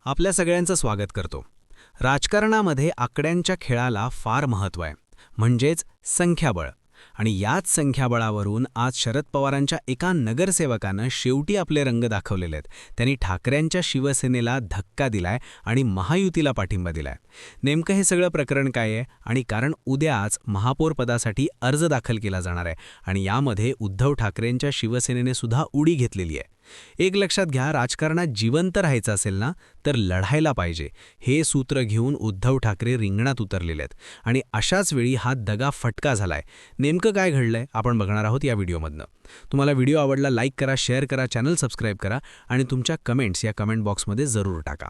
आपल्या सगळ्यांचं स्वागत करतो. राजकारणामध्ये आकड्यांच्या खेळाला फार महत्त्व आहे, म्हणजेच संख्याबळ. आणि याच संख्याबळावरून आज शरद पवारांच्या एका नगरसेवकानं शेवटी आपले रंग दाखवलेले आहेत. त्यांनी ठाकरेंच्या शिवसेनेला धक्का दिलाय आणि महायुतीला पाठिंबा दिलाय. नेमकं हे सगळं प्रकरण काय आहे? आणि कारण उद्याच महापौर पदासाठी अर्ज दाखल केला जाणार आहे आणि यामध्ये उद्धव ठाकरेंच्या शिवसेनेने सुद्धा उडी घेतलेली आहे. एक लक्षात घ्या, राजकारणात जिवंत राहायचं असेल ना तर लढायला पाहिजे, हे सूत्र घेऊन उद्धव ठाकरे रिंगणात उतरलेले आहेत. आणि अशाच वेळी हा दगा फटका झालाय. नेमकं काय घडलंय आपण बघणार आहोत या व्हिडिओमधनं. तुम्हाला व्हिडिओ आवडला लाईक करा, शेअर करा, चॅनल सबस्क्राईब करा आणि तुमच्या कमेंट्स या कमेंट बॉक्समध्ये जरूर टाका.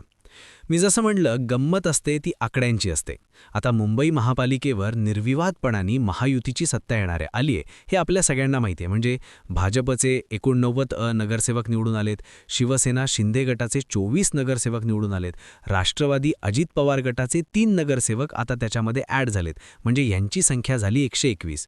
मी जसं म्हणलं, गंमत असते ती आकड्यांची असते. आता मुंबई महापालिकेवर निर्विवादपणाने महायुतीची सत्ता येणार आली आहे हे आपल्या सगळ्यांना माहिती आहे. म्हणजे भाजपचे 89 नगरसेवक निवडून आलेत, शिवसेना शिंदे गटाचे 24 नगरसेवक निवडून आलेत, राष्ट्रवादी अजित पवार गटाचे 3 नगरसेवक आता त्याच्यामध्ये ॲड झालेत, म्हणजे यांची संख्या झाली 121.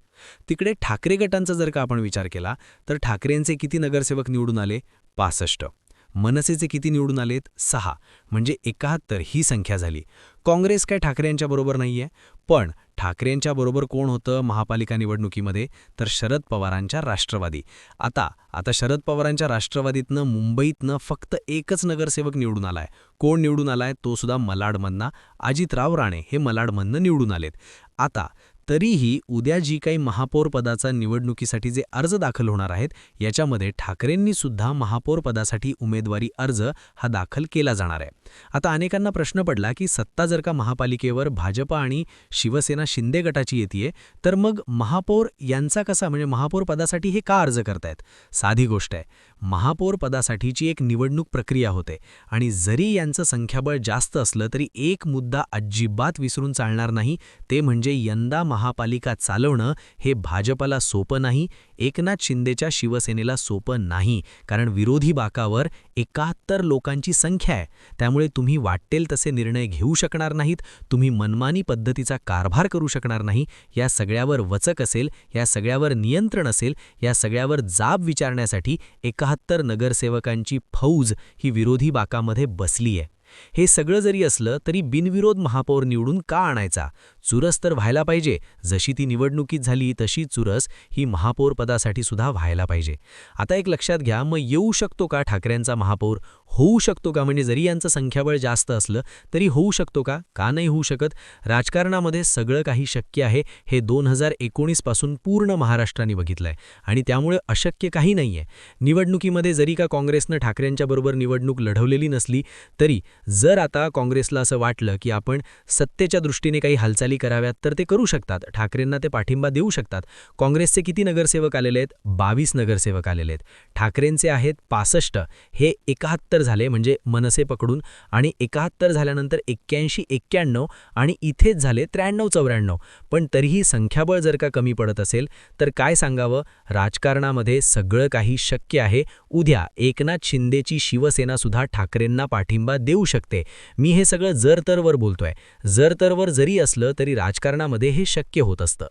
तिकडे ठाकरे गटांचा जर का आपण विचार केला तर ठाकरेंचे किती नगरसेवक निवडून आले? 65. मनसेचे किती निवडून आलेत? 6, म्हणजे 71 ही संख्या झाली. काँग्रेस काय ठाकरेंच्या बरोबर नाहीये, पण ठाकरेंच्या बरोबर कोण होतं महापालिका निवडणुकीमध्ये? तर शरद पवारांच्या राष्ट्रवादी. आता शरद पवारांच्या राष्ट्रवादीतनं मुंबईतनं फक्त एकच नगरसेवक निवडून आलाय. कोण निवडून आलाय? तो सुद्धा मलाडमधनं अजितराव राणे हे मलाडमधनं निवडून आलेत. आता तरीही उद्या जी काही महापौर पदाचा निवडणुकीसाठी जे अर्ज दाखल होणार आहेत याच्यामध्ये ठाकरेंनी सुद्धा महापौर पदासाठी उमेदवारी अर्ज हा दाखल केला जाणार आहे. आता अनेकांना प्रश्न पडला की सत्ता जर का महापालिकेवर भाजप आणि शिवसेना शिंदे गटाची येते तर मग महापौर यांचा कसा, म्हणजे महापौर पदासाठी हे का अर्ज करतायत? साधी गोष्ट आहे, महापौर पदासाठीची एक निवडणूक प्रक्रिया होते आणि जरी यांचं संख्याबळ जास्त असलं तरी एक मुद्दा अजिबात विसरून चालणार नाही, ते म्हणजे यंदा महापालिका चालवणं हे भाजपला सोपं नाही, एकनाथ शिंदेच्या शिवसेनेला सोपं नाही. कारण विरोधी बाकावर 71 लोकांची संख्या आहे. त्यामुळे तुम्ही वाटेल तसे निर्णय घेऊ शकणार नाहीत, तुम्ही मनमानी पद्धतीचा कारभार करू शकणार नाही. या सगळ्यावर वचक असेल, या सगळ्यावर नियंत्रण असेल, या सगळ्यावर जाब विचारण्यासाठी 71 नगरसेवकांची फौज ही विरोधी बाकामध्ये बसली आहे. हे सगळं जरी असलं तरी बिनविरोध महापौर निवडून का आणायचा? चुरस तर व्हायला पाहिजे. जशी ती निवडणुकीत झाली तशी चुरस ही महापौर पदासाठी सुद्धा व्हायला पाहिजे. आता एक लक्षात घ्या, मग येऊ शकतो का ठाकरेंचा महापौर? होऊ शकतो का? म्हणजे जरी यांचं संख्याबळ जास्त असलं तरी होऊ शकतो का? का नाही होऊ शकत? राजकारणामध्ये सगळं काही शक्य आहे, हे 2019 पासून पूर्ण महाराष्ट्राने बघितलंय आणि त्यामुळे अशक्य काही नाहीये. निवडणुकीमध्ये जरी का काँग्रेसनं ठाकरेंच्या बरोबर निवडणूक लढवलेली नसली तरी जर आता काँग्रेसला असं वाटलं की आपण सत्तेच्या दृष्टीने काही हालचाली कराव्यात तर ते करू शकतात, ठाकरेंना ते पाठिंबा देऊ शकतात. काँग्रेसचे किती नगरसेवक आलेले आहेत? 22 नगरसेवक आलेले आहेत. ठाकरेंचे आहेत 65, हे 71 झाले म्हणजे मनसे पकडून, आणि 71 झाल्यानंतर 81, 91 आणि इथेच झाले 93, 94. पण तरीही संख्याबळ जर का कमी पडत असेल तर काय सांगावं, राजकारणामध्ये सगळं काही शक्य आहे. उद्या एकनाथ शिंदेची शिवसेना सुद्धा ठाकरेंना पाठिंबा देऊ शकते. मी हे सगळं जर तरवर बोलतोय. जर तरवर जरी असलं तरी राजकारणामध्ये हे शक्य होत असतं.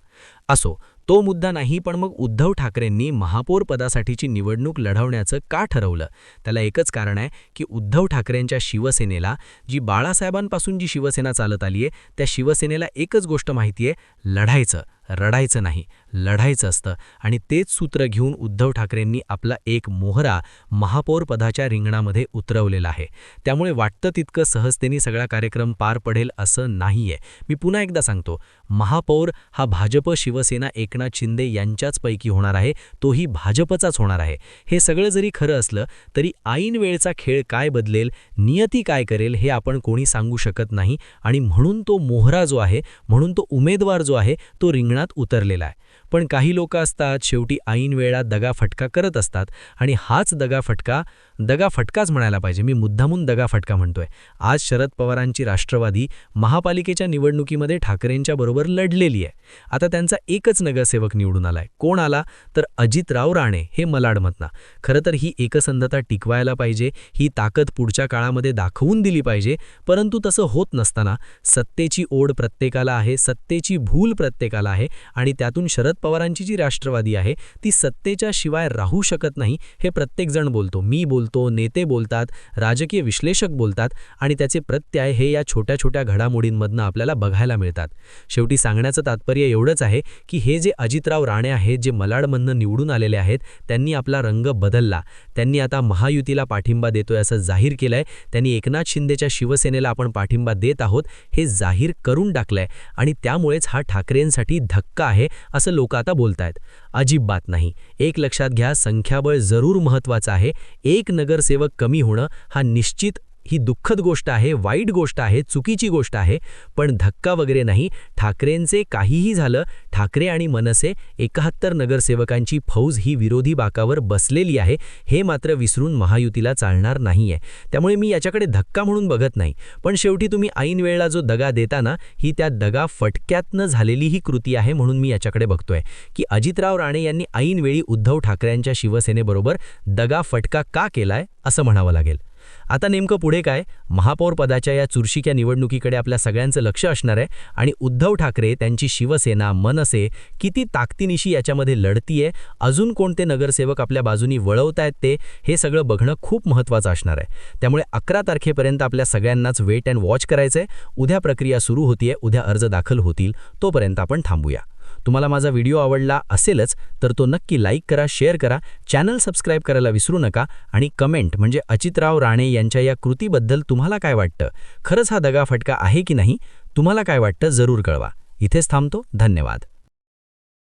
असो, तो मुद्दा नाही. पण मग उद्धव ठाकरेंनी महापौर पदासाठीची निवडणूक लढवण्याचं का ठरवलं? त्याला एकच कारण आहे की उद्धव ठाकरेंच्या शिवसेनेला, जी बाळासाहेबांपासून जी शिवसेना चालत आली आहे, त्या शिवसेनेला एकच गोष्ट माहिती आहे, लढायचं, रडायचं नाही, लढायचं असतं. आणि तेच सूत्र घेऊन उद्धव ठाकरेंनी आपला एक मोहरा महापौर पदाच्या रिंगणामध्ये उतरवलेला आहे. त्यामुळे वाटतं तितकं सहजतेने सगळा कार्यक्रम पार पडेल असं नाहीये. मी पुन्हा एकदा सांगतो, महापौर हा भाजप शिवसेना एकनाथ शिंदे यांच्याच पैकी होणार आहे, तोही भाजपचाच होणार आहे. हे सगळं जरी खरं असलं तरी ऐन वेळचा खेळ काय बदलेल, नियती काय करेल हे आपण कोणी सांगू शकत नाही. आणि म्हणून तो मोहरा जो आहे, म्हणून तो उमेदवार जो आहे, तो रिंगणात उतरलेला आहे. पण काही लोक असतात शेवटी ऐन वेळा दगाफटका करत असतात आणि हाच दगाफटकाच म्हणायला पाहिजे. मी मुद्दामून दगाफटका म्हणतोय. आज शरद पवारांची राष्ट्रवादी महापालिकेच्या निवडणुकीमध्ये ठाकरेंच्या बरोबर लढलेली आहे. आता त्यांचा एकच नगरसेवक निवडून आलाय. कोण आला? तर अजितराव राणे हे मलाडमधनं. खरं तर ही एकसंधता टिकवायला पाहिजे, ही ताकद पुढच्या काळामध्ये दाखवून दिली पाहिजे. परंतु तसं होत नसताना सत्तेची ओढ प्रत्येकाला आहे, सत्तेची भूल प्रत्येकाला आहे आणि त्यातून शरद पवारांची जी राष्ट्रवादी आहे ती सत्तेच्या शिवाय राहू शकत नाही हे प्रत्येकजण बोलतो. मी बोलतो, नेते बोलतात, राजकीय विश्लेषक बोलतात आणि त्याचे प्रत्यय हे या छोट्या छोट्या घडामोडींमधनं आपल्याला बघायला मिळतात. शेवटी सांगण्याचं तात्पर्य एवढंच आहे की हे जे अजितराव राणे आहेत, जे मलाडमधनं निवडून आलेले आहेत, त्यांनी आपला रंग बदलला. त्यांनी आता महायुतीला पाठिंबा देतोय असं जाहीर केलंय. त्यांनी एकनाथ शिंदेच्या शिवसेनेला आपण पाठिंबा देत आहोत हे जाहीर करून टाकलंय आणि त्यामुळेच हा ठाकरेंसाठी धक्का आहे असं लोक आता बोलतायत. अजिबात नाही. एक लक्षात घ्या, संख्याबळ जरूर महत्त्वाचं आहे. एक नगरसेवक कमी होणं हा निश्चित ही दुःखद गोष्ट आहे, वाईट गोष्ट आहे, चुकीची गोष्ट आहे, पण धक्का वगैरे नाही. ठाकरेंचे काहीही झालं, ठाकरे आणि मनसे 71 नगरसेवकांची फौज ही विरोधी बाकावर बसलेली आहे, हे मात्र विसरून महायुतीला चालणार नाहीये. त्यामुळे मी याच्याकडे धक्का म्हणून बघत नाही. पण शेवटी तुम्ही ऐन वेळेला जो दगा देताना ही त्या दगा फटक्यातनं झालेली ही कृती आहे, म्हणून मी याच्याकडे बघतोय की अजितराव राणे यांनी ऐन वेळी उद्धव ठाकरेंच्या शिवसेनेबरोबर दगा फटका का केलाय असं म्हणावं लागेल. आता नेमकं पुढे काय? महापौर पदाच्या या चुरशीच्या निवडणुकीकडे आपल्या सगळ्यांचं लक्ष असणार आहे आणि उद्धव ठाकरे, त्यांची शिवसेना, मनसे किती ताकदीनिशी याच्यामध्ये लढतीये, अजून कोणते नगरसेवक आपल्या बाजूनी वळवतायत ते, हे सगळं बघणं खूप महत्त्वाचं असणार आहे. त्यामुळे 11 तारखेपर्यंत आपल्या सगळ्यांनाच वेट अँड वॉच करायचंय. उद्या प्रक्रिया सुरू होतीये, उद्या अर्ज दाखल होतील, तोपर्यंत आपण थांबूया. तुम्हाला माझा व्हिडिओ आवडला असेलच तर तो नक्की लाईक करा, शेअर करा, चॅनल सबस्क्राईब करायला विसरू नका आणि कमेंट म्हणजे अजितराव राणे यांच्या या कृतीबद्दल तुम्हाला काय वाटतं? खरंच हा दगाफटका आहे की नाही? तुम्हाला काय वाटतं जरूर कळवा. इथेच थांबतो. धन्यवाद.